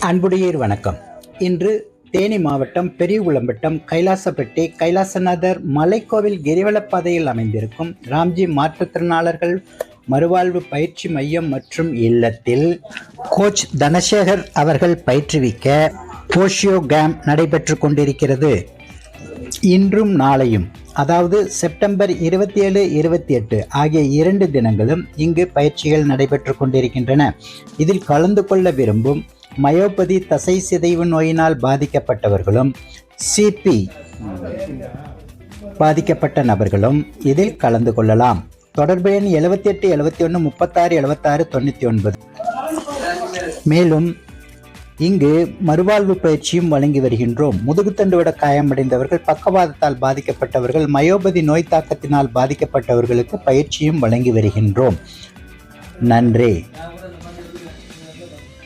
அன்புடையீர் வணக்கம். இன்று தேனி மாவட்டம் பெரியகுளம்பட்டம் கைலாசப்பட்டி கைலாசநாதர் மலைக்கோவில் கிரிவலப்பாதையில் அமைந்திருக்கும் ராம்ஜி மாற்றுத்திறனாளர்கள் மறுவாழ்வு பயிற்சி மையம் மற்றும் இல்லத்தில் கோச் தனசேகர் அவர்கள் பயிற்றுவிக்க போஷியோ கேம்ப் நடைபெற்று கொண்டிருக்கிறது. இன்றும் நாளையும், அதாவது செப்டம்பர் 27, 28 ஆகிய 2 தினங்களும் இங்கு பயிற்சிகள் நடைபெற்று கொண்டிருக்கின்றன. இதில் கலந்து கொள்ள விரும்பும் மயோபதி தசை சிதைவு நோயினால் பாதிக்கப்பட்டவர்களும் சிபி பாதிக்கப்பட்ட நபர்களும் இதில் கலந்து கொள்ளலாம். தொடர்பு எண் 78 71 36 76 99. மேலும் இங்கு மறுவாழ்வு பயிற்சியும் வழங்கி வருகின்றோம். முதுகுத்தண்டுவிட காயமடைந்தவர்கள், பக்கவாதத்தால் பாதிக்கப்பட்டவர்கள், மயோபதி நோய் தாக்கத்தினால் பாதிக்கப்பட்டவர்களுக்கு பயிற்சியும் வழங்கி வருகின்றோம். நன்றி.